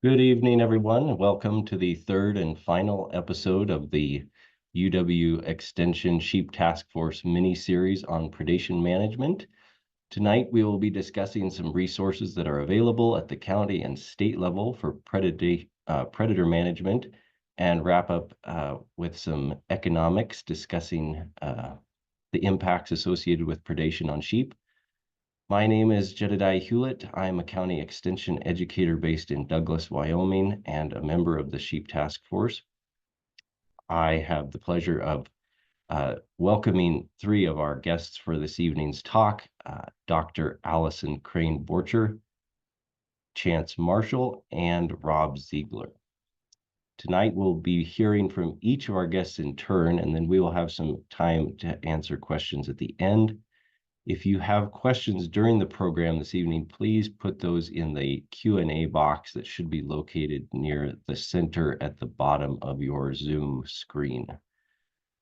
Good evening, everyone. Welcome to the third and final episode of the UW Extension Sheep Task Force mini-series on predation management. Tonight, we will be discussing some resources that are available at the county and state level for predator management and wrap up with some economics discussing the impacts associated with predation on sheep. My name is Jedediah Hewlett. I'm a county extension educator based in Douglas, Wyoming, and a member of the Sheep Task Force. I have the pleasure of welcoming three of our guests for this evening's talk, Dr. Alison Crane-Borcher, Chance Marshall, and Rob Ziegler. Tonight, we'll be hearing from each of our guests in turn, and then we will have some time to answer questions at the end. If you have questions during the program this evening, please put those in the Q&A box that should be located near the center at the bottom of your Zoom screen.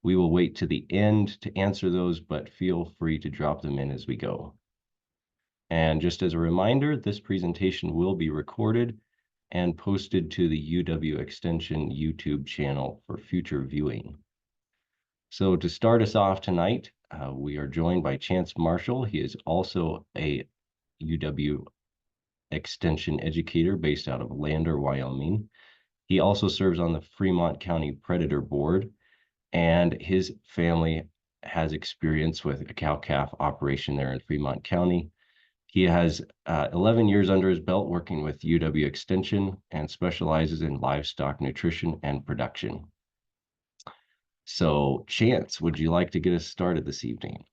We will wait to the end to answer those, but feel free to drop them in as we go. And just as a reminder, this presentation will be recorded and posted to the UW Extension YouTube channel for future viewing. So to start us off tonight, we are joined by Chance Marshall. He is also a UW Extension educator based out of Lander, Wyoming. He also serves on the Fremont County Predator Board, and his family has experience with a cow-calf operation there in Fremont County. He has 11 years under his belt working with UW Extension and specializes in livestock nutrition and production. So, Chance, would you like to get us started this evening?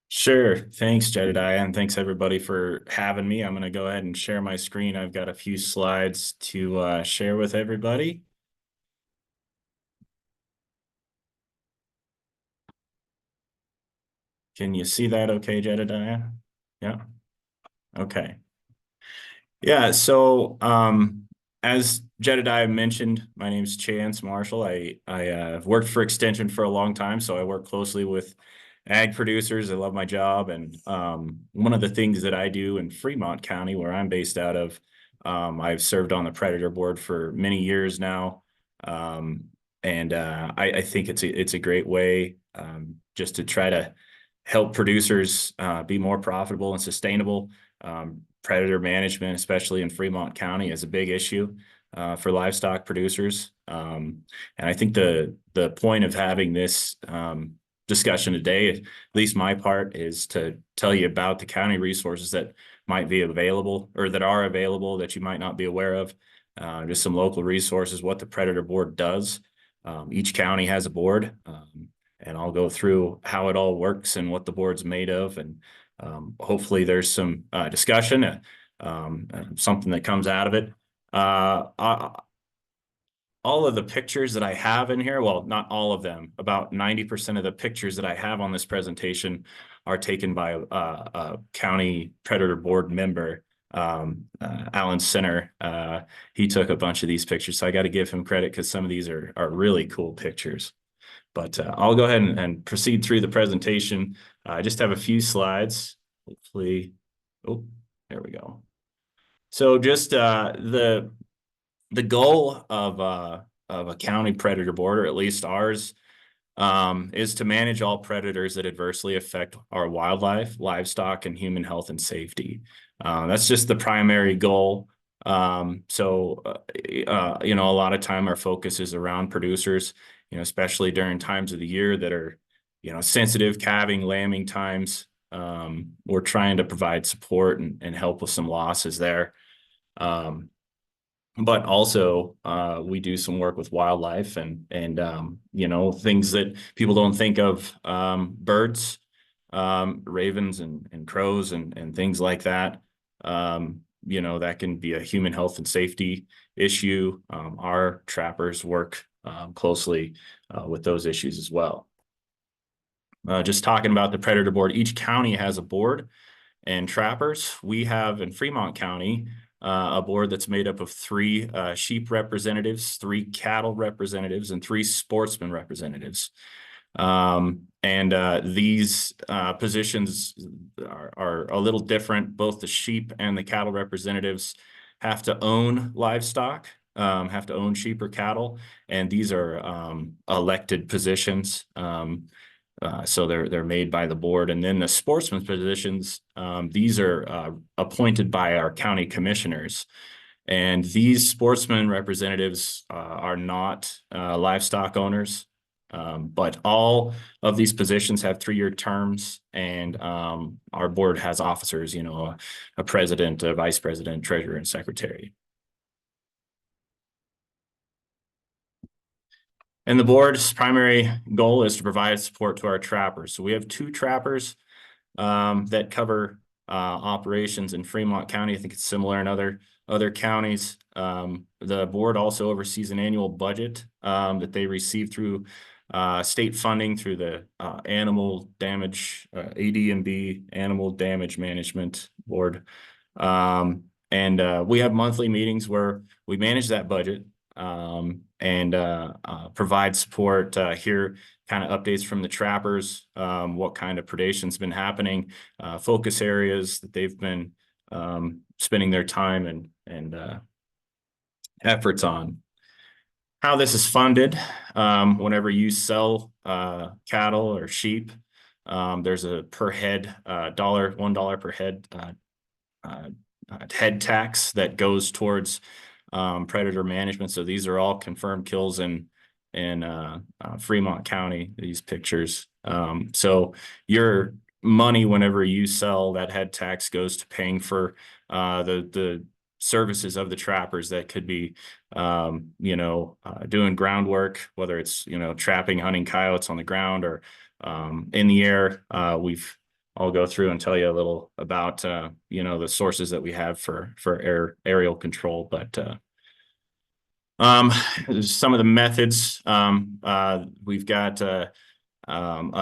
Sure. Thanks, Jedediah, and thanks everybody for having me. I'm going to go ahead and share my screen. I've got a few slides to share with everybody. Can you see that okay, Jedediah? Yeah. Okay. Yeah, so as Jedediah mentioned, my name is Chance Marshall. I've worked for Extension for a long time, so I work closely with ag producers. I love my job, and one of the things that I do in Fremont County, where I'm based out of, I've served on the Predator Board for many years now, and I think it's a great way just to try to help producers be more profitable and sustainable. Predator management, especially in Fremont County, is a big issue for livestock producers. And I think the point of having this discussion today, at least my part, is to tell you about the county resources that might be available or that are available that you might not be aware of. Just some local resources, what the Predator Board does. Each county has a board, and I'll go through how it all works and what the board's made of, and hopefully there's some discussion, something that comes out of it. All of the pictures that I have in here, well, not all of them, about 90% of the pictures that I have on this presentation are taken by a county Predator Board member, Alan Center. He took a bunch of these pictures, so I got to give him credit because some of these are really cool pictures. But I'll go ahead and proceed through the presentation. I just have a few slides, hopefully. Oh, there we go. So just the goal of a county predator board, or at least ours, is to manage all predators that adversely affect our wildlife, livestock, and human health and safety. That's just the primary goal. So a lot of time our focus is around producers, especially during times of the year that are, sensitive calving, lambing times. We're trying to provide support and help with some losses there. But also we do some work with wildlife and things that people don't think of, birds, ravens and crows and things like that. That can be a human health and safety issue. Our trappers work closely with those issues as well. Just talking about the Predator Board, each county has a board and trappers. We have in Fremont County a board that's made up of 3 sheep representatives, 3 cattle representatives, and 3 sportsman representatives. These positions are a little different. Both the sheep and the cattle representatives have to own livestock, have to own sheep or cattle, and these are elected positions. So they're made by the board. And then the sportsman positions, these are appointed by our county commissioners. And these sportsman representatives are not livestock owners, but all of these positions have 3-year terms, and our board has officers, a president, a vice president, treasurer, and secretary. And the board's primary goal is to provide support to our trappers. So we have 2 trappers that cover operations in Fremont County. I think it's similar in other counties. The board also oversees an annual budget that they receive through state funding through the Animal Damage, AD&B, Animal Damage Management Board. And we have monthly meetings where we manage that budget and provide support, hear kind of updates from the trappers, what kind of predation's been happening, focus areas that they've been spending their time and efforts on. How this is funded, whenever you sell cattle or sheep, there's a per head $1 per head head tax that goes towards predator management. So these are all confirmed kills in Fremont County, these pictures. So your money, whenever you sell, that head tax goes to paying for the services of the trappers that could be doing groundwork, whether it's trapping, hunting coyotes on the ground or in the air. I'll go through and tell you a little about the sources that we have for aerial control, but some of the methods, we've got a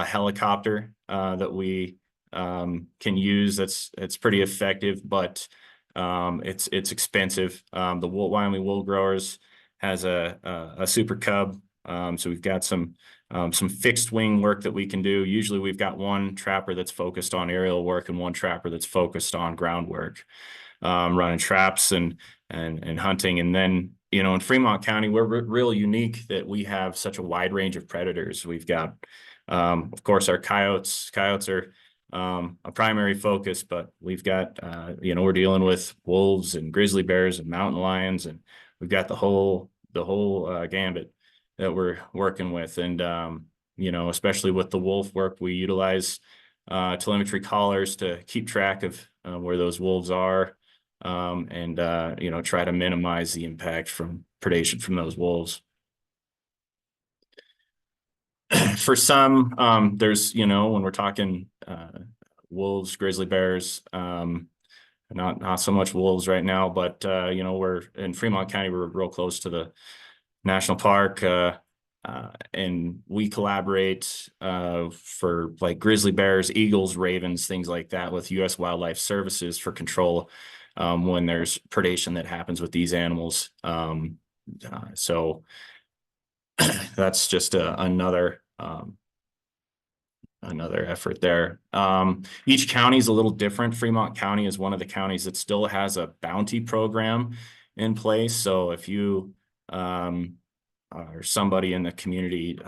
helicopter that we can use. It's pretty effective, but it's expensive. The Wyoming Wool Growers has a Super Cub, so we've got some fixed wing work that we can do. Usually we've got one trapper that's focused on aerial work and one trapper that's focused on groundwork, running traps and hunting. And then in Fremont County, we're real unique that we have such a wide range of predators. We've got of course our coyotes. Coyotes are a primary focus, but we've got we're dealing with wolves and grizzly bears and mountain lions, and we've got the whole gambit that we're working with. And especially with the wolf work, we utilize telemetry collars to keep track of where those wolves are, and try to minimize the impact from predation from those wolves. For some, there's, when we're talking wolves, grizzly bears, not so much wolves right now, but, we're in Fremont County, we're real close to the national park, and we collaborate for like grizzly bears, eagles, ravens, things like that with U.S. Wildlife Services for control when there's predation that happens with these animals. So that's just another effort there. Each county is a little different. Fremont County is one of the counties that still has a bounty program in place. So if you or somebody in the community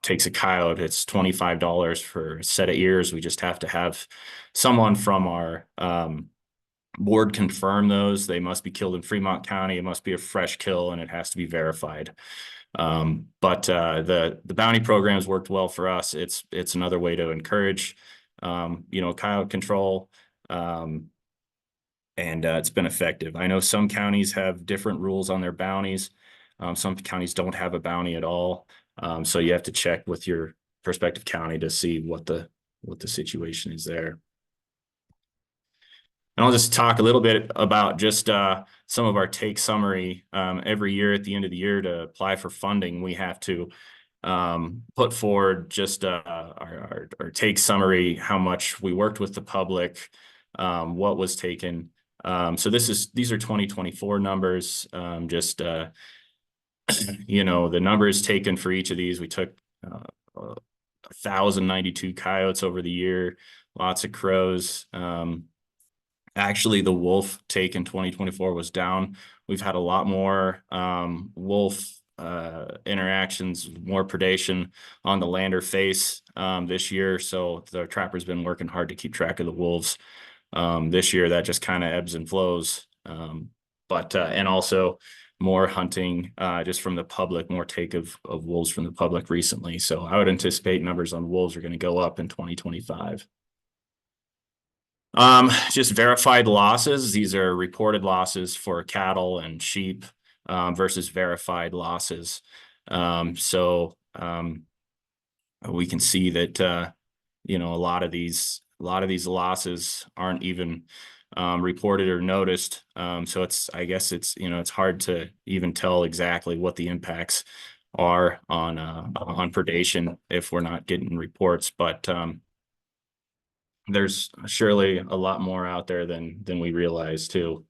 takes a coyote, it's $25 for a set of ears. We just have to have someone from our board confirm those. They must be killed in Fremont County. It must be a fresh kill, and it has to be verified. But the bounty programs worked well for us. It's another way to encourage coyote control, and it's been effective. I know some counties have different rules on their bounties. Some counties don't have a bounty at all, so you have to check with your prospective county to see what the situation is there. And I'll just talk a little bit about just some of our take summary. Every year at the end of the year, to apply for funding, we have to put forward just our take summary, how much we worked with the public, what was taken. So these are 2024 numbers. The numbers taken for each of these. We took 1,092 coyotes over the year, lots of crows. Actually, the wolf take in 2024 was down. We've had a lot more wolf interactions, more predation on the land or face this year. So the trapper's been working hard to keep track of the wolves. This year, that just kind of ebbs and flows. And also more hunting just from the public, more take of wolves from the public recently. So I would anticipate numbers on wolves are going to go up in 2025. Just verified losses. These are reported losses for cattle and sheep versus verified losses. We can see that a lot of these losses aren't even reported or noticed. So I guess it's hard to even tell exactly what the impacts are on predation if we're not getting reports, but there's surely a lot more out there than we realize too.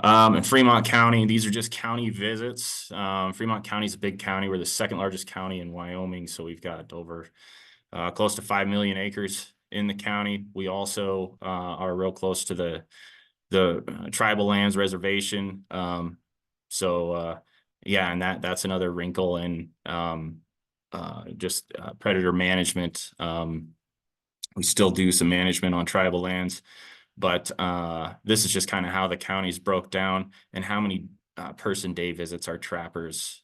In Fremont County, these are just county visits. Fremont County is a big county. We're the second largest county in Wyoming, so we've got over close to 5 million acres in the county. We also are real close to the tribal lands reservation. Yeah, and that's another wrinkle in just predator management. We still do some management on tribal lands, but this is just kind of how the counties broke down and how many person day visits our trappers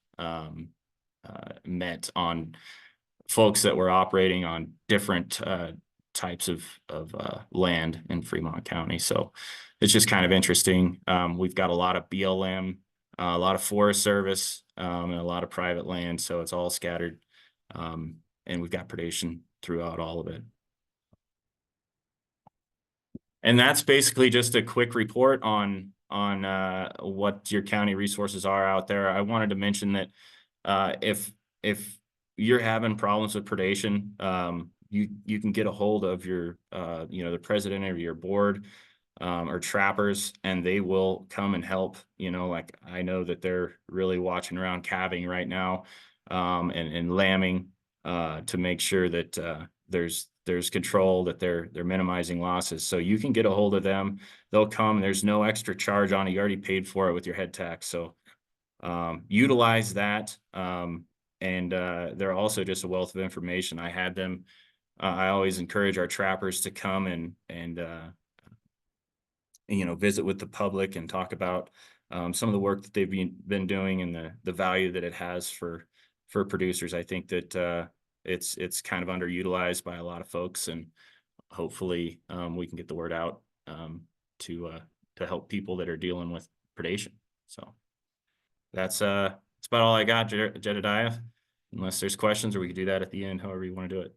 met on folks that were operating on different types of land in Fremont County. So it's just kind of interesting. We've got a lot of BLM, a lot of Forest Service, and a lot of private land. So it's all scattered. And we've got predation throughout all of it. And that's basically just a quick report on what your county resources are out there. I wanted to mention that if you're having problems with predation, you can get a hold of your the president of your board or trappers, and they will come and help. Like I know that they're really watching around calving right now and lambing to make sure that there's control, that they're minimizing losses. So you can get a hold of them. They'll come. There's no extra charge on it. You already paid for it with your head tax. So utilize that. And they're also just a wealth of information. I had them. I always encourage our trappers to come and visit with the public and talk about some of the work that they've been doing and the value that it has for producers. I think that it's kind of underutilized by a lot of folks, and hopefully we can get the word out to help people that are dealing with predation. So that's about all I got, Jedediah, unless there's questions, or we could do that at the end, however you want to do it.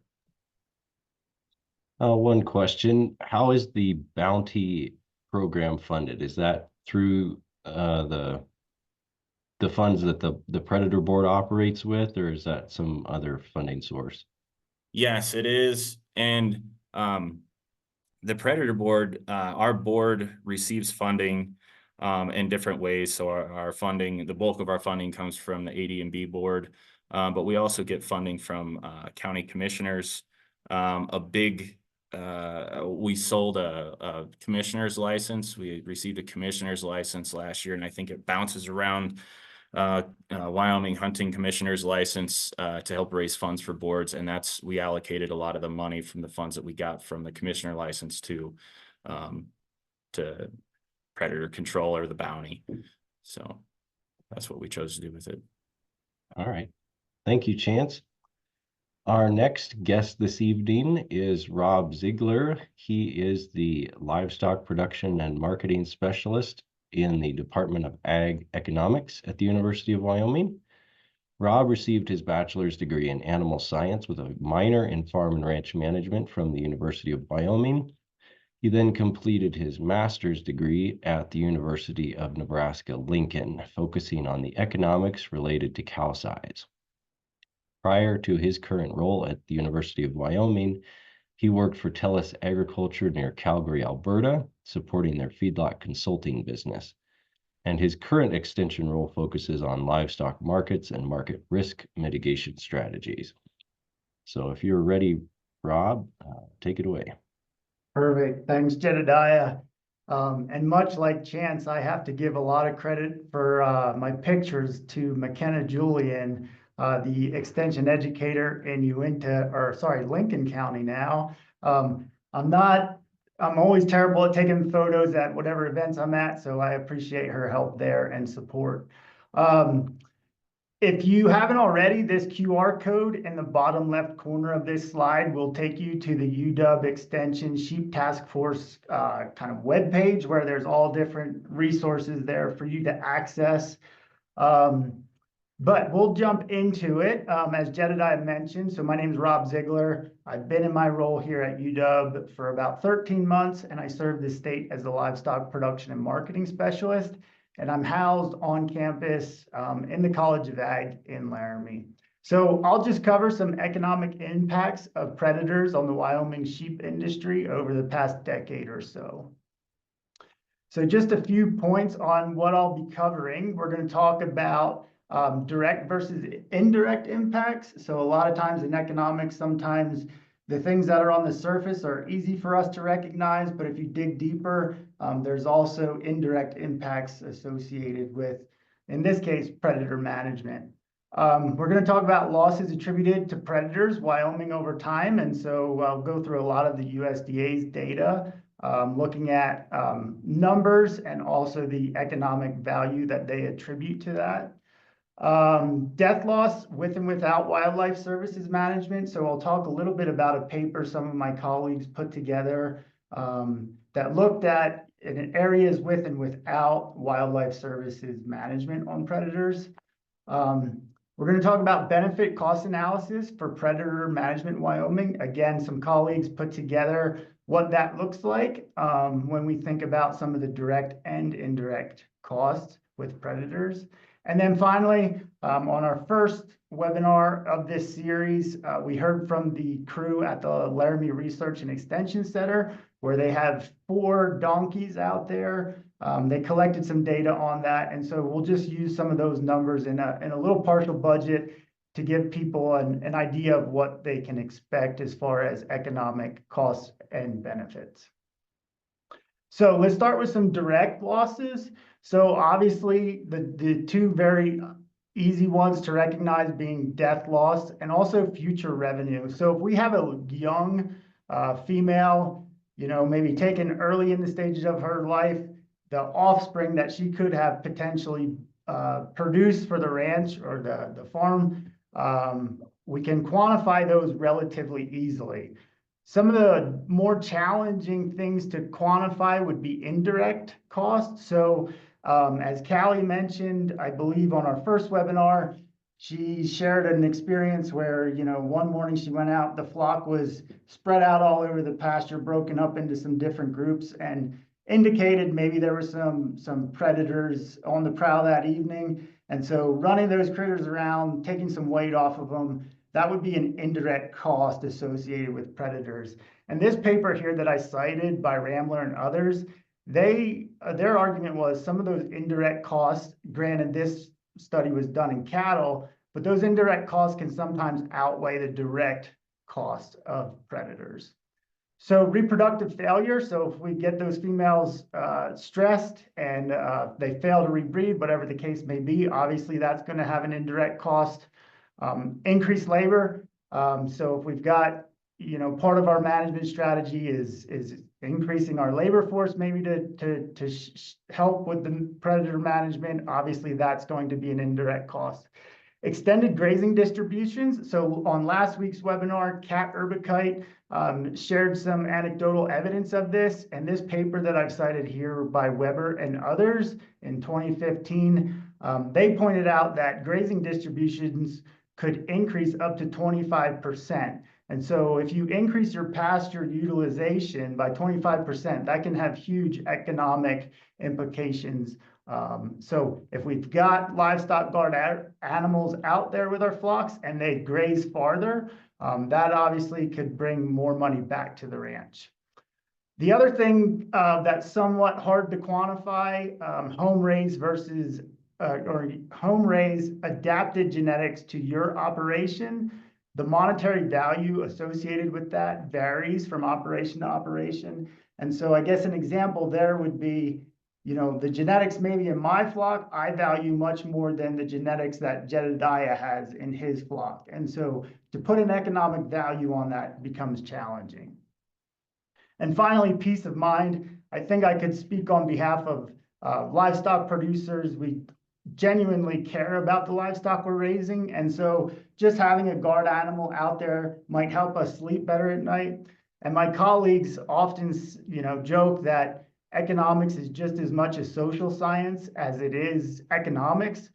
One question: how is the bounty program funded? Is that through the funds that the Predator Board operates with, or is that some other funding source? Yes, it is. And the Predator Board, our board receives funding in different ways. So our funding, the bulk of our funding comes from the AD&B board, but we also get funding from county commissioners. We sold a commissioner's license. We received a commissioner's license last year, and I think it bounces around Wyoming hunting commissioner's license to help raise funds for boards. And we allocated a lot of the money from the funds that we got from the commissioner license to predator control or the bounty. So that's what we chose to do with it. All right. Thank you, Chance. Our next guest this evening is Rob Ziegler. He is the livestock production and marketing specialist in the Department of Ag Economics at the University of Wyoming. Rob received his bachelor's degree in animal science with a minor in farm and ranch management from the University of Wyoming. He then completed his master's degree at the University of Nebraska-Lincoln, focusing on the economics related to cow size. Prior to his current role at the University of Wyoming, he worked for TELUS Agriculture near Calgary, Alberta, supporting their feedlot consulting business. And his current extension role focuses on livestock markets and market risk mitigation strategies. So if you're ready, Rob, take it away. Perfect. Thanks, Jedediah. And much like Chance, I have to give a lot of credit for my pictures to McKenna Julian, the extension educator in Lincoln County now. I'm always terrible at taking photos at whatever events I'm at, so I appreciate her help there and support. If you haven't already, this QR code in the bottom left corner of this slide will take you to the UW Extension Sheep Task Force kind of webpage where there's all different resources there for you to access. But we'll jump into it. As Jedediah mentioned, so my name is Rob Ziegler. I've been in my role here at UW for about 13 months, and I serve the state as the Livestock Production and Marketing Specialist. And I'm housed on campus in the College of Ag in Laramie. So I'll just cover some economic impacts of predators on the Wyoming sheep industry over the past decade or so. So just a few points on what I'll be covering. We're going to talk about direct versus indirect impacts. So a lot of times in economics, sometimes the things that are on the surface are easy for us to recognize, but if you dig deeper, there's also indirect impacts associated with, in this case, predator management. We're going to talk about losses attributed to predators, Wyoming over time, and so I'll go through a lot of the USDA's data, looking at numbers and also the economic value that they attribute to that. Death loss with and without wildlife services management. So I'll talk a little bit about a paper some of my colleagues put together that looked at in areas with and without wildlife services management on predators. We're going to talk about benefit cost analysis for predator management in Wyoming. Again, some colleagues put together what that looks like when we think about some of the direct and indirect costs with predators. And then finally, on our first webinar of this series, we heard from the crew at the Laramie Research and Extension Center, where they have 4 donkeys out there. They collected some data on that, and so we'll just use some of those numbers in a little partial budget to give people an idea of what they can expect as far as economic costs and benefits. So let's start with some direct losses. So obviously the 2 very easy ones to recognize being death loss and also future revenue. So if we have a young female, maybe taken early in the stages of her life, the offspring that she could have potentially produced for the ranch or the farm, we can quantify those relatively easily. Some of the more challenging things to quantify would be indirect costs. So as Callie mentioned, I believe on our first webinar, she shared an experience where, one morning she went out, the flock was spread out all over the pasture, broken up into some different groups, and indicated maybe there were some predators on the prowl that evening. And so running those critters around, taking some weight off of them, that would be an indirect cost associated with predators. And this paper here that I cited by Rambler and others, their argument was some of those indirect costs, granted this study was done in cattle, but those indirect costs can sometimes outweigh the direct cost of predators. So reproductive failure, so if we get those females stressed and they fail to rebreed, whatever the case may be, obviously that's going to have an indirect cost. Increased labor, so if we've got, part of our management strategy is increasing our labor force maybe to help with the predator management, obviously that's going to be an indirect cost. Extended grazing distributions. So on last week's webinar, Kat Urbicite shared some anecdotal evidence of this, and this paper that I've cited here by Weber and others in 2015, they pointed out that grazing distributions could increase up to 25%. And so if you increase your pasture utilization by 25%, that can have huge economic implications. So if we've got livestock guard animals out there with our flocks and they graze farther, that obviously could bring more money back to the ranch. The other thing that's somewhat hard to quantify, home raised versus or home raised adapted genetics to your operation. the monetary value associated with that varies from operation to operation. And so I guess an example there would be, the genetics maybe in my flock, I value much more than the genetics that Jedediah has in his flock. And so to put an economic value on that becomes challenging. And finally, peace of mind. I think I could speak on behalf of livestock producers. We genuinely care about the livestock we're raising. And so just having a guard animal out there might help us sleep better at night. And my colleagues often, joke that economics is just as much a social science as it is economics.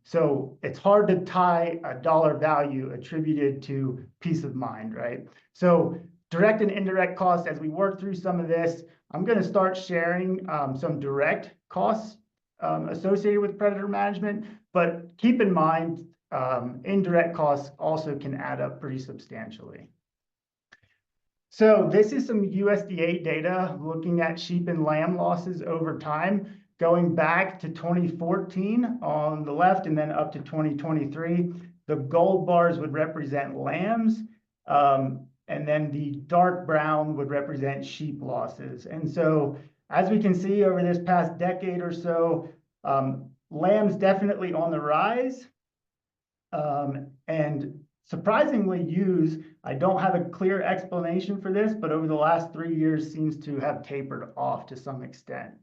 So it's hard to tie a dollar value attributed to peace of mind, right? So direct and indirect costs, as we work through some of this, I'm going to start sharing some direct costs associated with predator management, but keep in mind, indirect costs also can add up pretty substantially. So this is some USDA data looking at sheep and lamb losses over time, going back to 2014 on the left and then up to 2023. The gold bars would represent lambs, and then the dark brown would represent sheep losses. And so as we can see over this past decade or so, lambs definitely on the rise, and surprisingly ewes, I don't have a clear explanation for this, but over the last 3 years seems to have tapered off to some extent.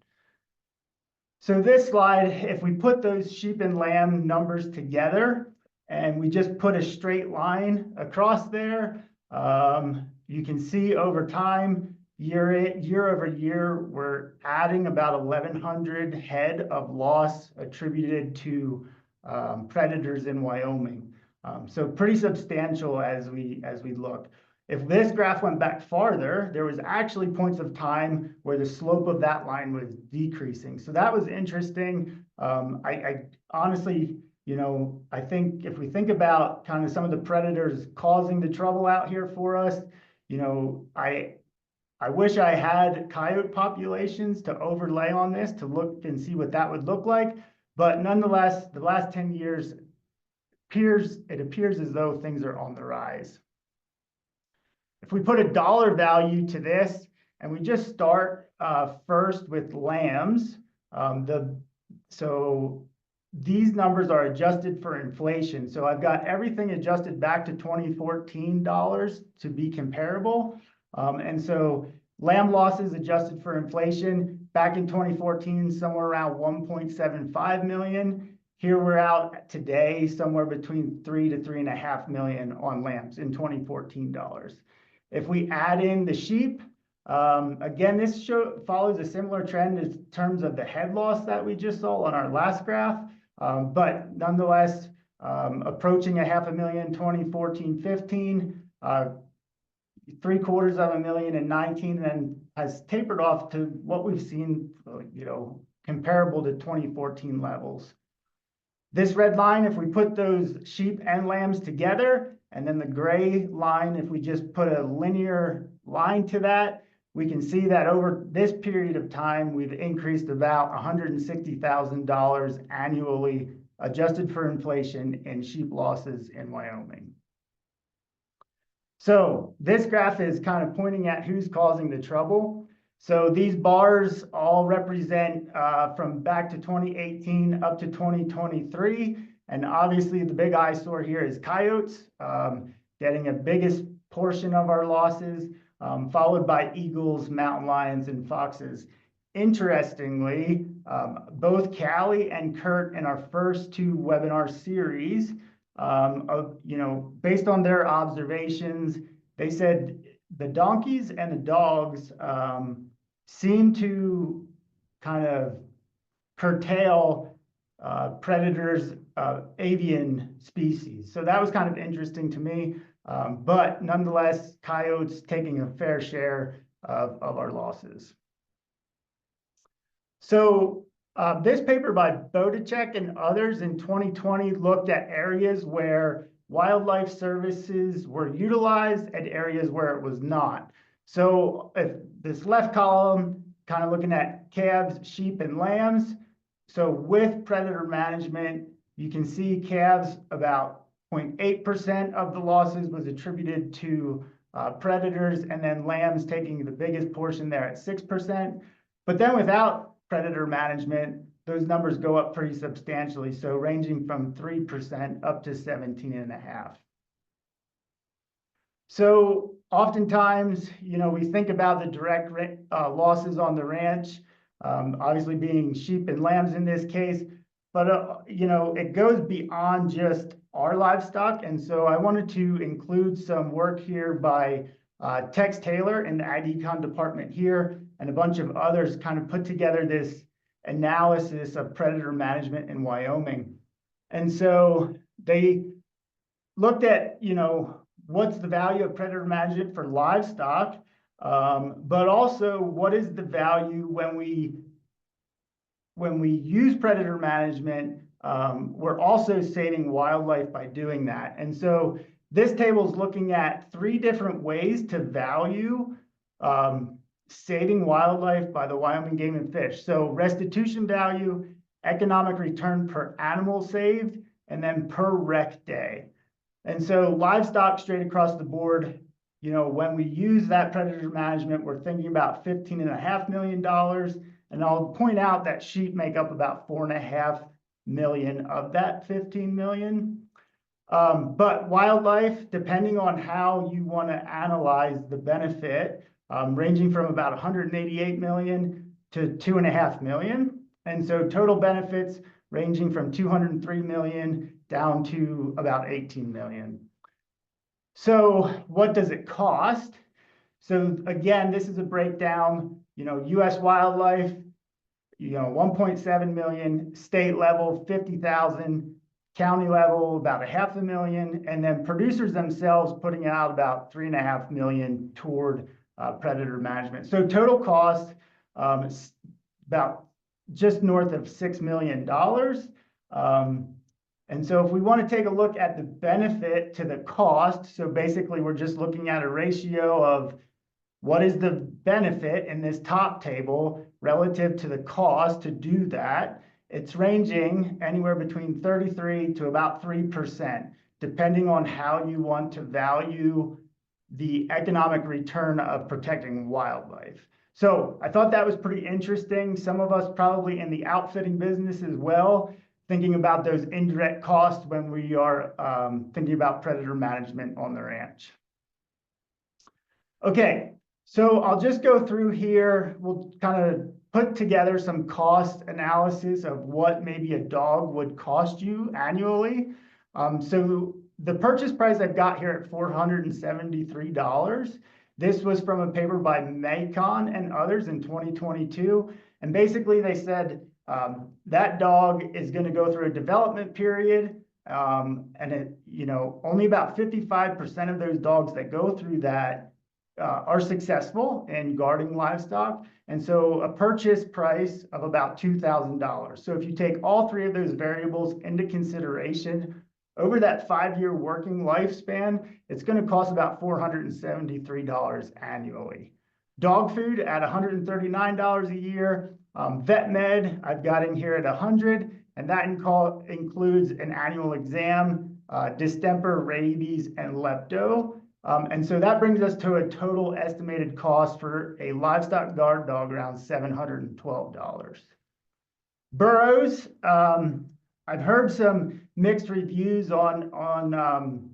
So this slide, if we put those sheep and lamb numbers together and we just put a straight line across there, you can see over time, year over year, we're adding about 1,100 head of loss attributed to predators in Wyoming. So pretty substantial as we look. If this graph went back farther, there was actually points of time where the slope of that line was decreasing. So that was interesting. I honestly, I think if we think about kind of some of the predators causing the trouble out here for us, I wish I had coyote populations to overlay on this to look and see what that would look like. But nonetheless, the last 10 years, it appears as though things are on the rise. If we put a dollar value to this, and we just start first with lambs, so these numbers are adjusted for inflation. So I've got everything adjusted back to 2014 dollars to be comparable. And so lamb losses adjusted for inflation back in 2014, somewhere around 1.75 million. Here we're out today somewhere between 3 to 3.5 million on lambs in 2014 dollars. If we add in the sheep, again, this follows a similar trend in terms of the head loss that we just saw on our last graph, but nonetheless, approaching 500,000 in 2014-15, 750,000 in 19, and then has tapered off to what we've seen, comparable to 2014 levels. This red line, if we put those sheep and lambs together, and then the gray line, if we just put a linear line to that, we can see that over this period of time, we've increased about $160,000 annually, adjusted for inflation, in sheep losses in Wyoming. So this graph is kind of pointing at who's causing the trouble. So these bars all represent from back to 2018 up to 2023. And obviously the big eyesore here is coyotes, getting a biggest portion of our losses, followed by eagles, mountain lions, and foxes. Interestingly, both Callie and Kurt in our first 2 webinar series, based on their observations, they said the donkeys and the dogs seem to kind of curtail predators of avian species. So that was kind of interesting to me. But nonetheless, coyotes taking a fair share of our losses. So this paper by Bodacek and others in 2020 looked at areas where wildlife services were utilized and areas where it was not. So if this left column, kind of looking at calves, sheep, and lambs. So with predator management, you can see calves about 0.8% of the losses was attributed to predators, and then lambs taking the biggest portion there at 6%. But then without predator management, those numbers go up pretty substantially, so ranging from 3% up to 17.5%. So oftentimes, we think about the direct losses on the ranch, obviously being sheep and lambs in this case, but it goes beyond just our livestock. And so I wanted to include some work here by Tex Taylor in the Ag Econ department here, and a bunch of others kind of put together this analysis of predator management in Wyoming. And so they looked at, what's the value of predator management for livestock, but also what is the value when we use predator management. We're also saving wildlife by doing that. And so this table is looking at 3 different ways to value saving wildlife by the Wyoming Game and Fish. So restitution value, economic return per animal saved, and then per rec day. And so livestock straight across the board, when we use that predator management, we're thinking about $15.5 million. And I'll point out that sheep make up about $4.5 million of that 15 million. But wildlife, depending on how you want to analyze the benefit, ranging from about 188 million to 2.5 million. And so total benefits ranging from 203 million down to about 18 million. So what does it cost? So again, this is a breakdown, US wildlife, 1.7 million, state level, 50,000, county level, about 500,000, and then producers themselves putting out about 3.5 million toward predator management. So total cost is about just north of $6 million. And so if we want to take a look at the benefit to the cost, so basically we're just looking at a ratio of what is the benefit in this top table relative to the cost to do that. It's ranging anywhere between 33 to about 3%, depending on how you want to value the economic return of protecting wildlife. So I thought that was pretty interesting. Some of us probably in the outfitting business as well, thinking about those indirect costs when we are thinking about predator management on the ranch. Okay, so I'll just go through here. We'll kind of put together some cost analysis of what maybe a dog would cost you annually. So the purchase price I've got here at $473. This was from a paper by Macon and others in 2022. And basically they said that dog is going to go through a development period. And only about 55% of those dogs that go through that are successful in guarding livestock. And so a purchase price of about $2,000. So if you take all 3 of those variables into consideration, over that 5-year working lifespan, it's going to cost about $473 annually. Dog food at $139 a year. Vet med, I've got in here at $100, and that includes an annual exam, distemper, rabies, and lepto. And so that brings us to a total estimated cost for a livestock guard dog around $712. Burros, I've heard some mixed reviews on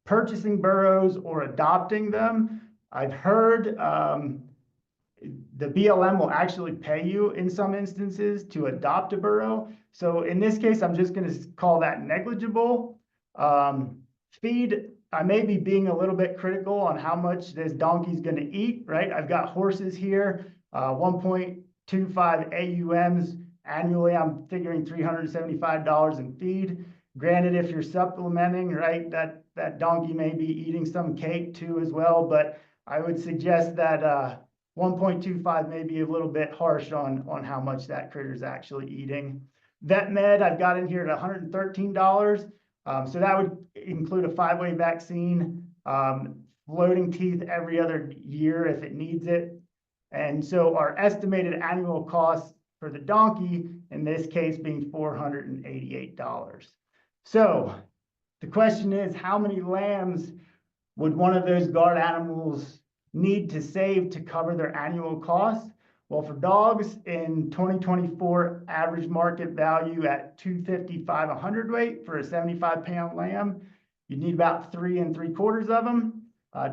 purchasing burros or adopting them. I've heard the BLM will actually pay you in some instances to adopt a burro. So in this case, I'm just going to call that negligible. Feed, I may be being a little bit critical on how much this donkey's going to eat, right? I've got horses here, 1.25 AUMs annually. I'm figuring $375 in feed. Granted, if you're supplementing, right, that donkey may be eating some cake too as well, but I would suggest that 1.25 may be a little bit harsh on how much that critter's actually eating. Vet med, I've got in here at $113. So that would include a 5-way vaccine, floating teeth every other year if it needs it. And so our estimated annual cost for the donkey, in this case being $488. So The question is, how many lambs would one of those guard animals need to save to cover their annual costs? Well, for dogs in 2024, average market value at 255 a hundredweight for a 75-pound lamb, you need about 3 3/4 of them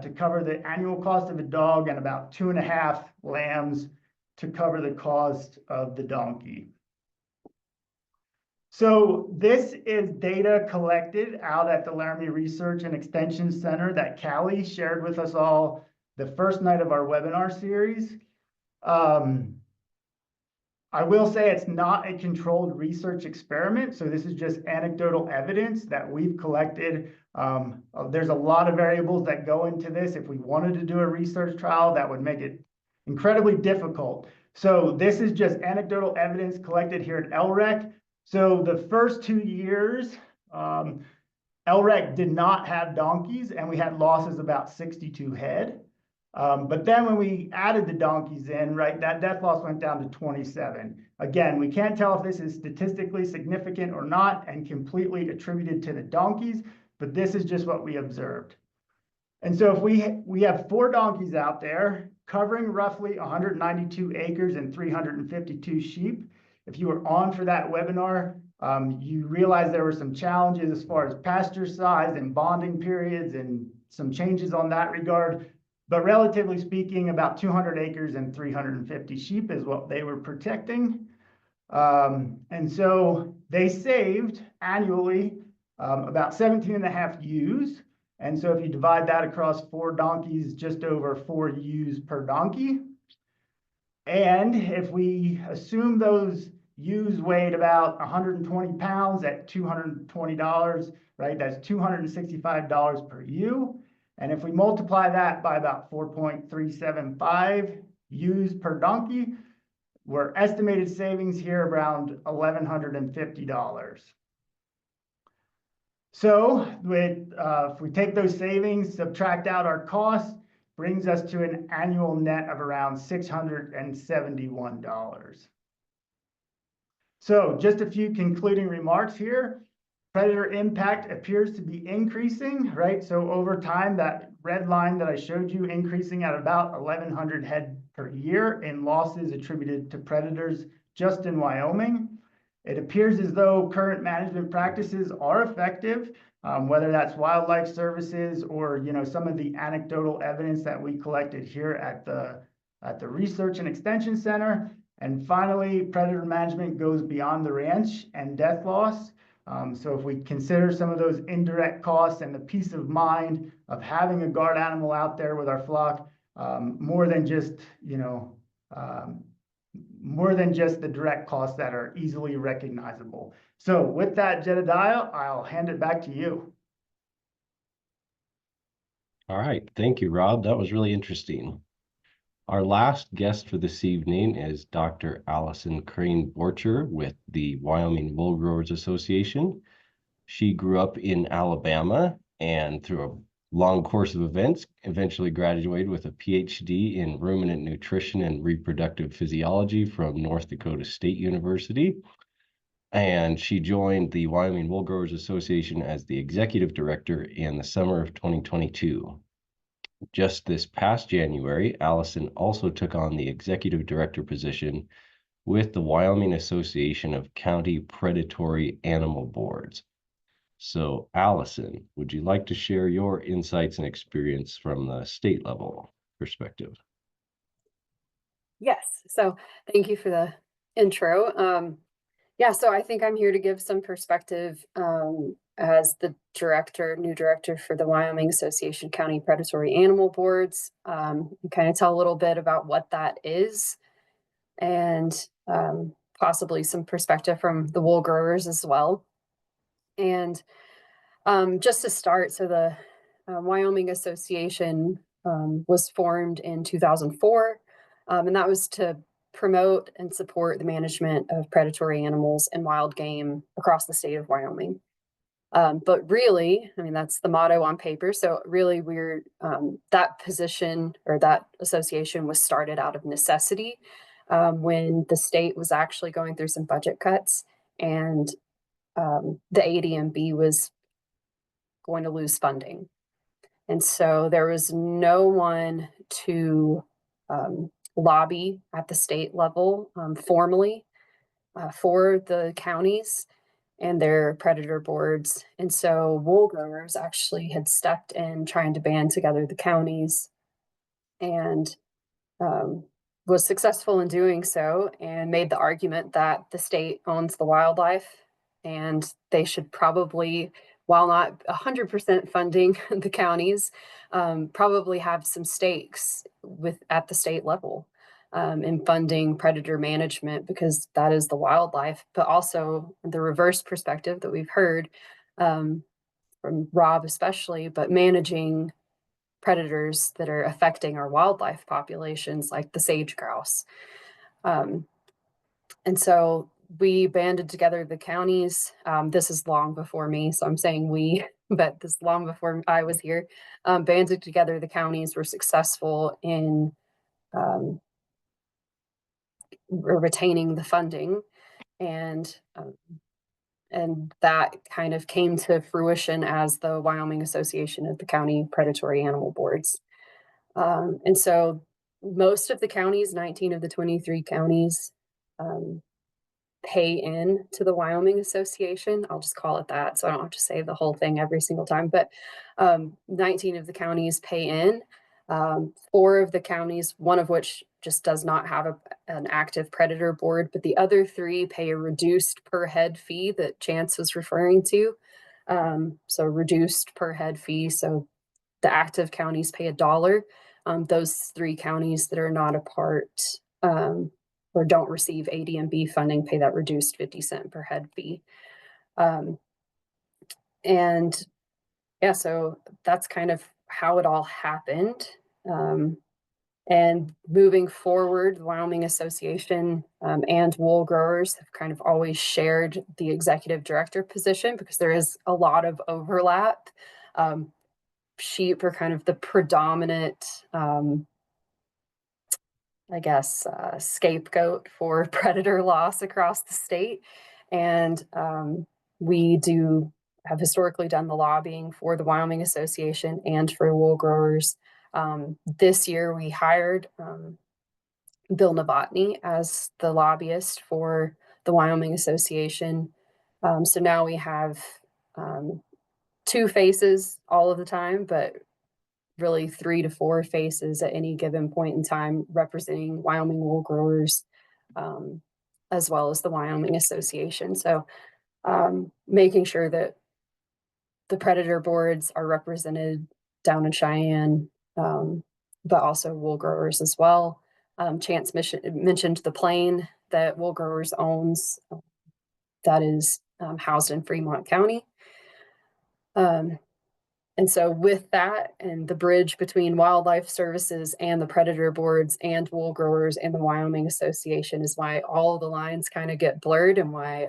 to cover the annual cost of a dog, and about 2.5 lambs to cover the cost of the donkey. So this is data collected out at the Laramie Research and Extension Center that Callie shared with us all the first night of our webinar series. I will say it's not a controlled research experiment, so this is just anecdotal evidence that we've collected. There's a lot of variables that go into this. If we wanted to do a research trial, that would make it incredibly difficult. So this is just anecdotal evidence collected here at LREC. So the first 2 years, LREC did not have donkeys, and we had losses about 62 head. But then when we added the donkeys in, right, that death loss went down to 27. Again, we can't tell if this is statistically significant or not and completely attributed to the donkeys, but this is just what we observed. And so if we have 4 donkeys out there covering roughly 192 acres and 352 sheep. If you were on for that webinar, you realize there were some challenges as far as pasture size and bonding periods and some changes on that regard. But relatively speaking, about 200 acres and 350 sheep is what they were protecting. And so they saved annually about 17.5 ewes. And so if you divide that across 4 donkeys, just over 4 ewes per donkey. And if we assume those ewes weighed about 120 pounds at $220, right, that's $265 per ewe. And if we multiply that by about 4.375 ewes per donkey, we're estimated savings here around $1,150. So if we take those savings, subtract out our costs, brings us to an annual net of around $671. So just a few concluding remarks here. Predator impact appears to be increasing, right? So over time, that red line that I showed you increasing at about 1,100 head per year in losses attributed to predators just in Wyoming. It appears as though current management practices are effective, whether that's wildlife services or, you know, some of the anecdotal evidence that we collected here at the Research and Extension Center. And finally, predator management goes beyond the ranch and death loss. So if we consider some of those indirect costs and the peace of mind of having a guard animal out there with our flock, more than just, you know, more than just the direct costs that are easily recognizable. So with that, Jedediah, I'll hand it back to you. All right. Thank you, Rob. That was really interesting. Our last guest for this evening is Dr. Alison Crane-Borcher with the Wyoming Wool Growers Association. She grew up in Alabama and through a long course of events, eventually graduated with a PhD in ruminant nutrition and reproductive physiology from North Dakota State University. And she joined the Wyoming Wool Growers Association as the executive director in the summer of 2022. Just this past January, Alison also took on the executive director position with the Wyoming Association of County Predatory Animal Boards. So, Alison, would you like to share your insights and experience from the state level perspective? Yes. So thank you for the intro. Yeah, so I think I'm here to give some perspective as the new director for the Wyoming Association County Predatory Animal Boards, and kind of tell a little bit about what that is, and possibly some perspective from the wool growers as well. And just to start, so the Wyoming Association was formed in 2004, and that was to promote and support the management of predatory animals and wild game across the state of Wyoming. But really, I mean, that's the motto on paper. So really we're, that position or that association was started out of necessity when the state was actually going through some budget cuts, and the ADMB was going to lose funding. And so there was no one to lobby at the state level formally for the counties and their predator boards. And so wool growers actually had stepped in trying to band together the counties, and was successful in doing so, and made the argument that the state owns the wildlife and they should probably, while not 100% funding the counties, probably have some stakes at the state level in funding predator management, because that is the wildlife. But also the reverse perspective that we've heard from Rob especially, but managing predators that are affecting our wildlife populations, like the sage grouse. And so we banded together the counties. This is long before me, so I'm saying we, but this is long before I was here. Banded together the counties, were successful in retaining the funding, and that kind of came to fruition as the Wyoming Association of the County Predatory Animal Boards. And so most of the counties, 19 of the 23 counties, pay in to the Wyoming Association. I'll just call it that, so I don't have to say the whole thing every single time, but 19 of the counties pay in. 4 of the counties, one of which just does not have an active predator board, but the other 3 pay a reduced per head fee that Chance was referring to. So reduced per head fee. So the active counties pay $1. Those 3 counties that are not a part or don't receive AD&B funding pay that reduced 50-cent per head fee. And yeah, so that's kind of how it all happened. And moving forward, the Wyoming Association and wool growers have kind of always shared the executive director position, because there is a lot of overlap. Sheep are kind of the predominant, I guess, scapegoat for predator loss across the state. And we have historically done the lobbying for the Wyoming Association and for wool growers. This year we hired Bill Novotny as the lobbyist for the Wyoming Association. So now we have 2 faces all of the time, but really 3 to 4 faces at any given point in time representing Wyoming wool growers, as well as the Wyoming Association. So making sure that the predator boards are represented down in Cheyenne, but also wool growers as well. Chance mentioned the plane that wool growers owns, that is housed in Fremont County. And so with that, and the bridge between wildlife services and the predator boards and wool growers and the Wyoming Association is why all the lines kind of get blurred, and why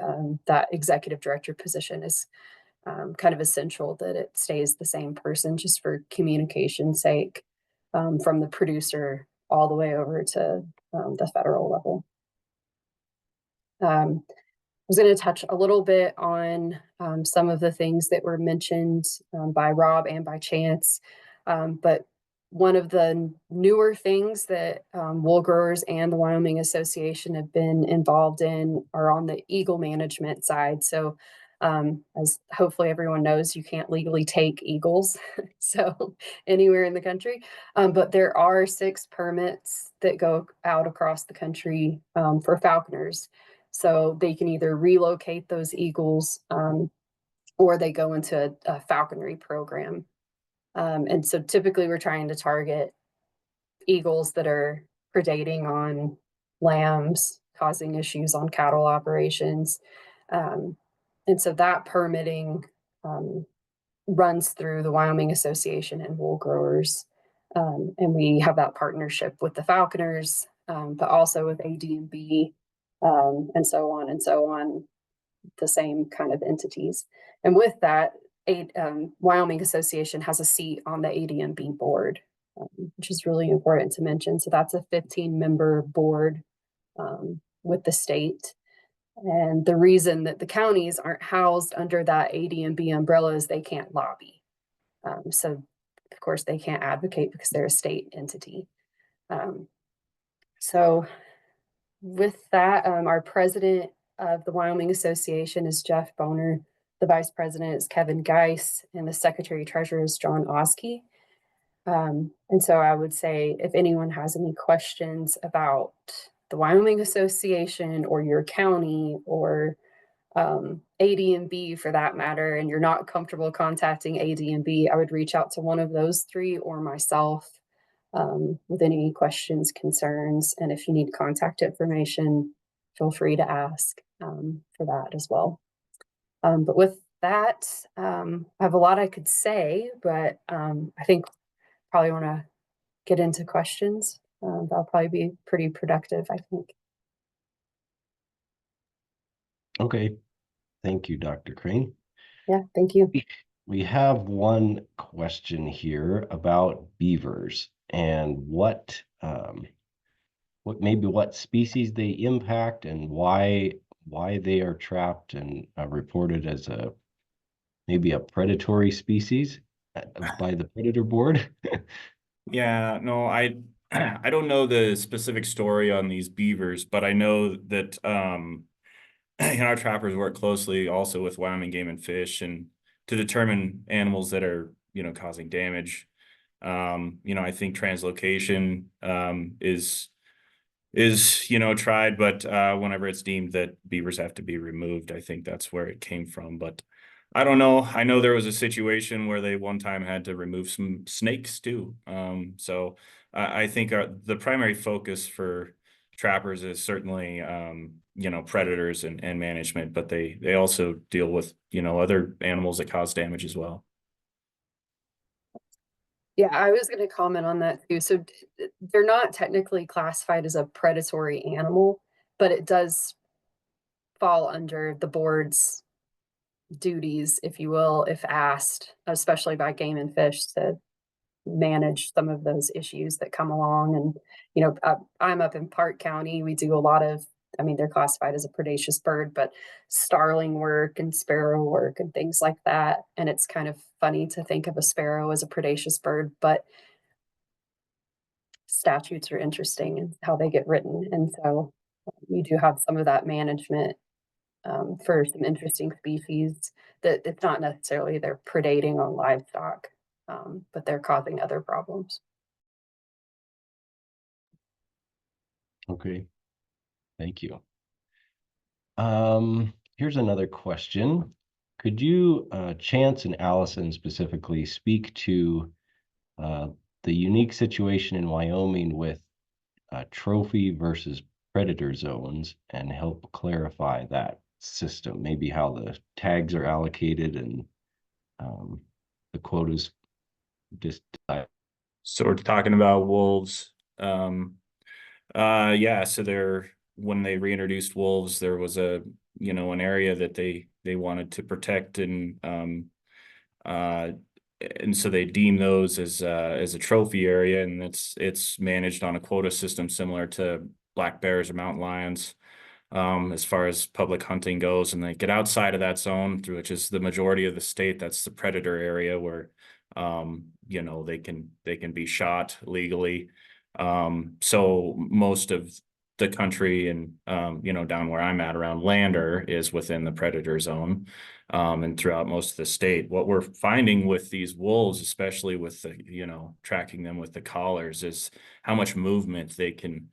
that executive director position is kind of essential that it stays the same person, just for communication's sake, from the producer all the way over to the federal level. I was going to touch a little bit on some of the things that were mentioned by Rob and by Chance, but one of the newer things that wool growers and the Wyoming Association have been involved in are on the eagle management side. So as hopefully everyone knows, you can't legally take eagles so anywhere in the country, but there are 6 permits that go out across the country for falconers. So they can either relocate those eagles or they go into a falconry program. And so typically we're trying to target eagles that are predating on lambs, causing issues on cattle operations. And so that permitting runs through the Wyoming Association and wool growers. And we have that partnership with the falconers, but also with AD&B, and so on, the same kind of entities. And with that, Wyoming Association has a seat on the AD&B board, which is really important to mention. So that's a 15-member board with the state. And the reason that the counties aren't housed under that AD&B umbrella is they can't lobby. So of course they can't advocate because they're a state entity. So with that, our president of the Wyoming Association is Jeff Boner. The vice president is Kevin Geis, and the secretary treasurer is John Oskey. And so I would say if anyone has any questions about the Wyoming Association or your county or AD&B for that matter, and you're not comfortable contacting AD&B, I would reach out to one of those three or myself with any questions, concerns, and if you need contact information, feel free to ask for that as well. But with that, I have a lot I could say, but I think probably want to get into questions. That'll probably be pretty productive, I think. Okay. Thank you, Dr. Crane. Yeah, thank you. We have one question here about beavers and what species they impact and why they are trapped and reported as maybe a predatory species by the predator board. Yeah, no, I don't know the specific story on these beavers, but I know that our trappers work closely also with Wyoming Game and Fish and to determine animals that are, causing damage. I think translocation is tried, but whenever it's deemed that beavers have to be removed, I think that's where it came from. But I don't know. I know there was a situation where they one time had to remove some snakes too. So I think the primary focus for trappers is certainly predators and management, but they also deal with other animals that cause damage as well. Yeah, I was going to comment on that too. So they're not technically classified as a predatory animal, but it does fall under the board's duties, if you will, if asked, especially by Game and Fish, to manage some of those issues that come along. And, I'm up in Park County. We do a lot of, they're classified as a predaceous bird, but starling work and sparrow work and things like that. And it's kind of funny to think of a sparrow as a predaceous bird, but statutes are interesting in how they get written. And so you do have some of that management for some interesting species that it's not necessarily they're predating on livestock, but they're causing other problems. Okay, thank you. Here's another question. Could you, Chance and Alison specifically, speak to the unique situation in Wyoming with trophy versus predator zones and help clarify that system, maybe how the tags are allocated and the quotas just. So we're talking about wolves. Yeah, so when they reintroduced wolves, there was an area that they wanted to protect and so they deem those as a trophy area, and it's managed on a quota system similar to black bears or mountain lions as far as public hunting goes. And they get outside of that zone, which is the majority of the state, that's the predator area where they can be shot legally. So most of the country and down where I'm at around Lander is within the predator zone, and throughout most of the state. What we're finding with these wolves, especially with the tracking them with the collars, is how much movement they can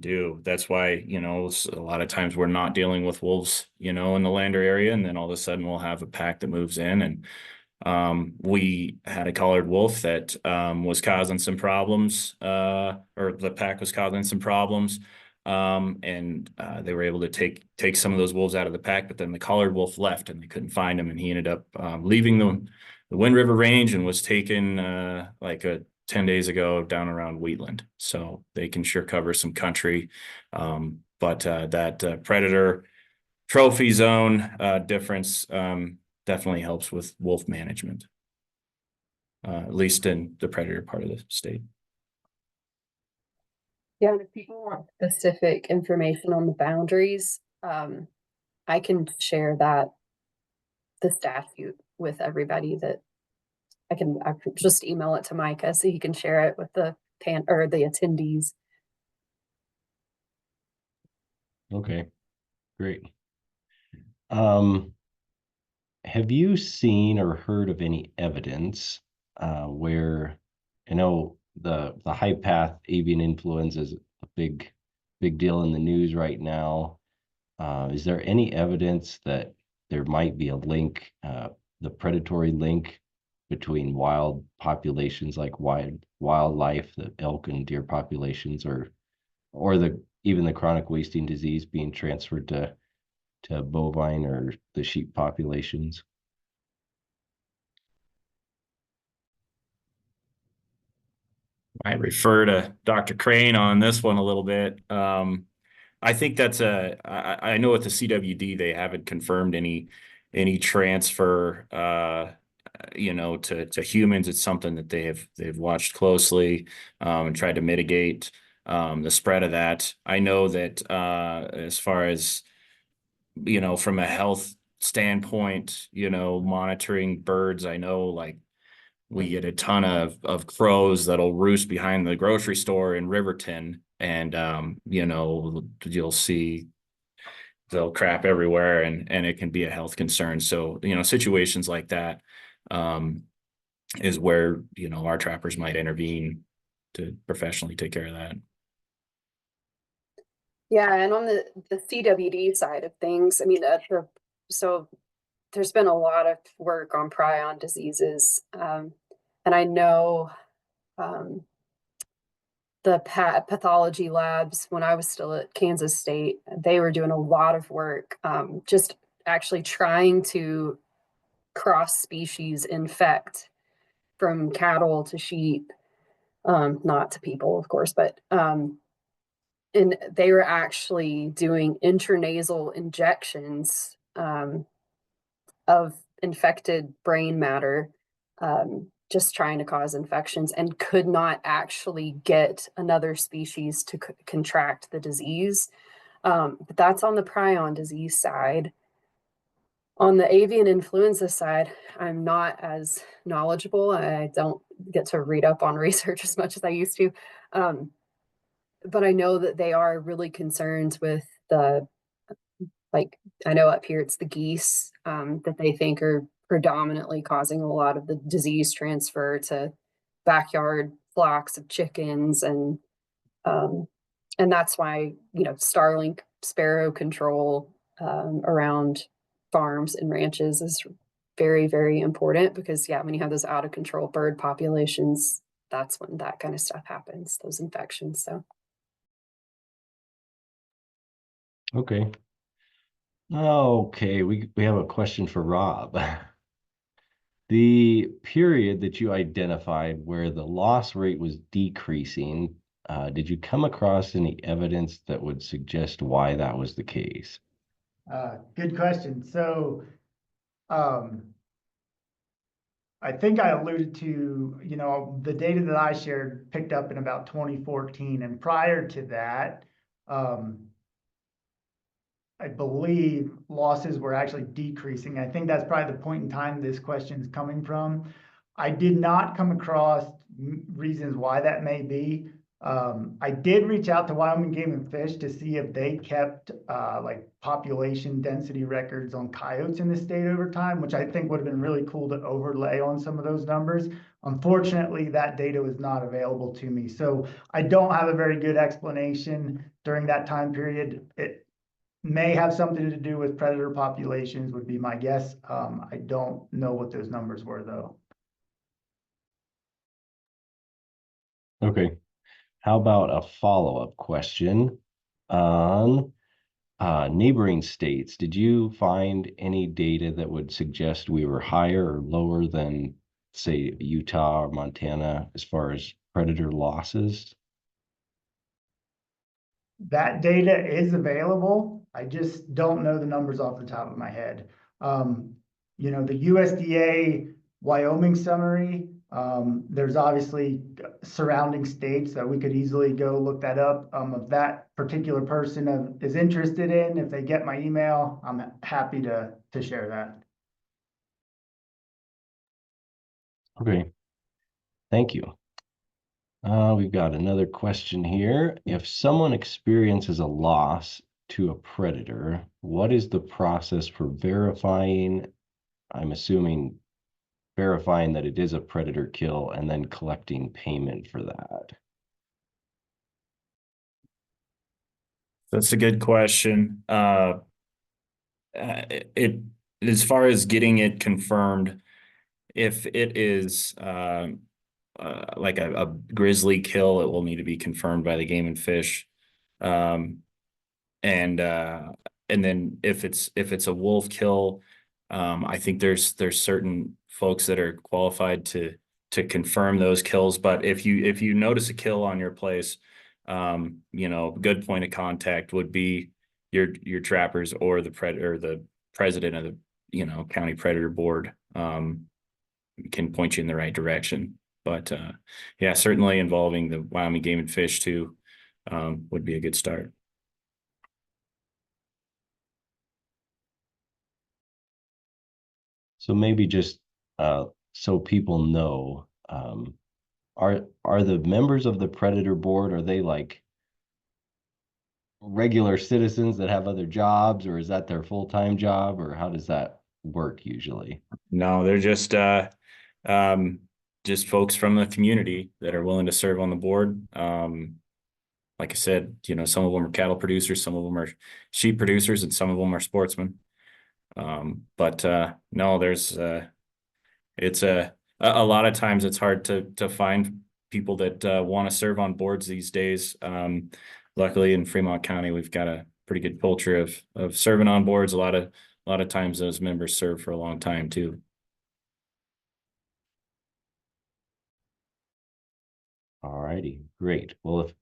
do. That's why a lot of times we're not dealing with wolves in the Lander area, and then all of a sudden we'll have a pack that moves in. And we had a collared wolf that was causing some problems, or the pack was causing some problems, and they were able to take some of those wolves out of the pack, but then the collared wolf left and they couldn't find him, and he ended up leaving the Wind River Range and was taken 10 days ago down around Wheatland. So they can sure cover some country, but that predator trophy zone difference definitely helps with wolf management, at least in the predator part of the state. Yeah, and if people want specific information on the boundaries, I can share the statute with everybody that I can just email it to Micah so he can share it with the attendees. Okay, great. Have you seen or heard of any evidence where, I know the high path avian influenza is a big deal in the news right now. Is there any evidence that there might be a link, the predatory link between wild populations like wildlife, the elk and deer populations, or even the chronic wasting disease being transferred to bovine or the sheep populations? I refer to Dr. Crane on this one a little bit. I think that's I know at the CWD, they haven't confirmed any transfer, to humans. It's something that they've watched closely, and tried to mitigate, the spread of that. I know that, as far as, from a health standpoint, monitoring birds, I know like we get a ton of crows that'll roost behind the grocery store in Riverton, and you'll see they'll crap everywhere, and it can be a health concern. So situations like that is where our trappers might intervene to professionally take care of that. Yeah, and on the CWD side of things, I mean, so there's been a lot of work on prion diseases, and I know the pathology labs, when I was still at Kansas State, they were doing a lot of work, just actually trying to cross species infect from cattle to sheep, not to people, of course, but and they were actually doing intranasal injections of infected brain matter, just trying to cause infections, and could not actually get another species to contract the disease. But that's on the prion disease side. On the avian influenza side, I'm not as knowledgeable. I don't get to read up on research as much as I used to. But I know that they are really concerned with I know up here it's the geese, that they think are predominantly causing a lot of the disease transfer to backyard flocks of chickens, and that's why Starlink sparrow control around farms and ranches is very, very important, because when you have those out of control bird populations, that's when that kind of stuff happens, those infections. So Okay, we have a question for Rob. The period that you identified where the loss rate was decreasing, did you come across any evidence that would suggest why that was the case? Good question. So, I think I alluded to, the data that I shared picked up in about 2014, and prior to that, I believe losses were actually decreasing. I think that's probably the point in time this question is coming from. I did not come across reasons why that may be. I did reach out to Wyoming Game and Fish to see if they kept like population density records on coyotes in the state over time, which I think would have been really cool to overlay on some of those numbers. Unfortunately, that data was not available to me. So I don't have a very good explanation during that time period. It may have something to do with predator populations, would be my guess. I don't know what those numbers were, though. Okay. How about a follow-up question on neighboring states? Did you find any data that would suggest we were higher or lower than, say, Utah or Montana as far as predator losses? That data is available. I just don't know the numbers off the top of my head. The USDA Wyoming summary, there's obviously surrounding states that we could easily go look that up. If that particular person is interested in, if they get my email, I'm happy to share that. Okay, thank you. We've got another question here. If someone experiences a loss to a predator, what is the process for verifying, I'm assuming verifying that it is a predator kill and then collecting payment for that? That's a good question. It as far as getting it confirmed, if it is like a grizzly kill, it will need to be confirmed by the Game and Fish. And then if it's a wolf kill, I think there's certain folks that are qualified to confirm those kills. But if you notice a kill on your place, good point of contact would be your trappers or the president of the county predator board can point you in the right direction. But yeah, certainly involving the Wyoming Game and Fish too would be a good start. So maybe just so people know, are the members of the predator board, are they like regular citizens that have other jobs, or is that their full-time job, or how does that work usually? No, they're just folks from the community that are willing to serve on the board. Like I said, some of them are cattle producers, some of them are sheep producers, and some of them are sportsmen. But no, there's it's a lot of times it's hard to find people that want to serve on boards these days. Luckily in Fremont County, we've got a pretty good culture of serving on boards. A lot of times those members serve for a long time too. All righty, great. Well, if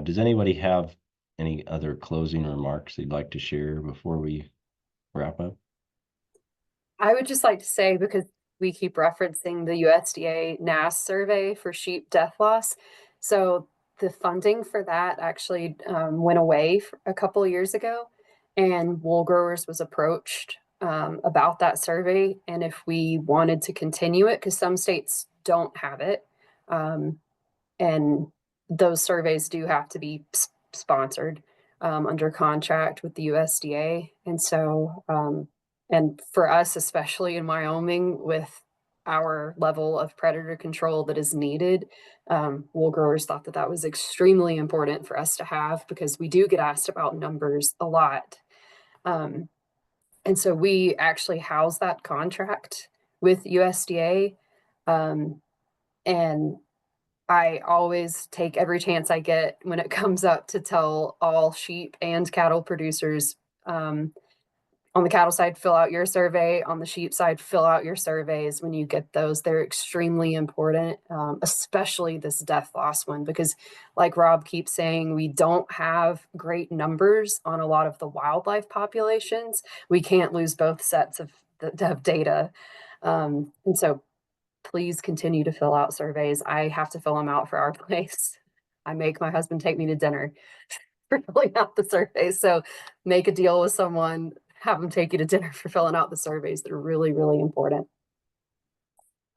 does anybody have any other closing remarks they'd like to share before we wrap up? I would just like to say, because we keep referencing the USDA NASS survey for sheep death loss. So the funding for that actually went away a couple of years ago, and Wool Growers was approached about that survey. And if we wanted to continue it, because some states don't have it, and those surveys do have to be sponsored under contract with the USDA. And so, and for us, especially in Wyoming, with our level of predator control that is needed, Wool Growers thought that was extremely important for us to have, because we do get asked about numbers a lot. And so we actually house that contract with USDA. And I always take every chance I get when it comes up to tell all sheep and cattle producers, on the cattle side, fill out your survey. On the sheep side, fill out your surveys when you get those. They're extremely important, especially this death loss one, because like Rob keeps saying, we don't have great numbers on a lot of the wildlife populations. We can't lose both sets of data. And so please continue to fill out surveys. I have to fill them out for our place. I make my husband take me to dinner for filling out the surveys. So make a deal with someone, have them take you to dinner for filling out the surveys. They're really, really important.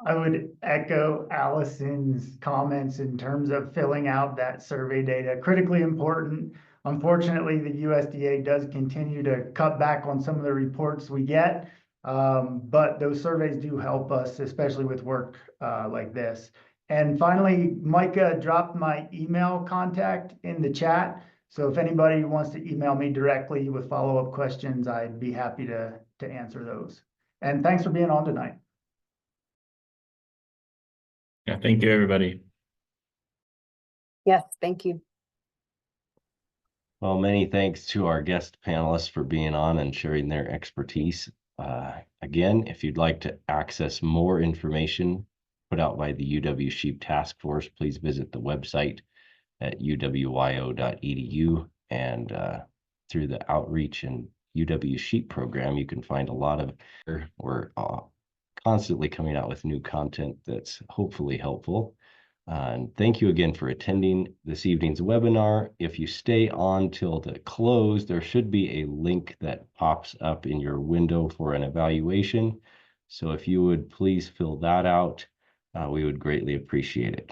I would echo Alison's comments in terms of filling out that survey data. Critically important. Unfortunately, the USDA does continue to cut back on some of the reports we get, but those surveys do help us, especially with work like this. And finally, Micah dropped my email contact in the chat. So if anybody wants to email me directly with follow-up questions, I'd be happy to answer those. And thanks for being on tonight. Yeah, thank you, everybody. Yes, thank you. Well, many thanks to our guest panelists for being on and sharing their expertise. Again, if you'd like to access more information put out by the UW Sheep Task Force, please visit the website at uwyo.edu, and through the outreach and UW Sheep program, you can find a lot of, we're constantly coming out with new content that's hopefully helpful. And thank you again for attending this evening's webinar. If you stay on till the close, there should be a link that pops up in your window for an evaluation. So if you would please fill that out. we would greatly appreciate it.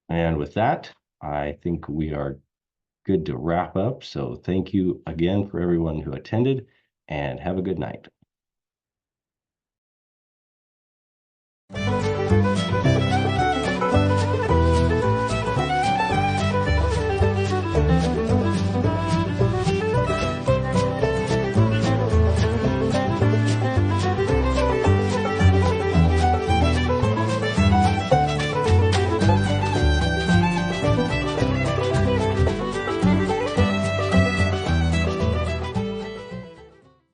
And with that, I think we are good to wrap up. So thank you again for everyone who attended, and have a good night.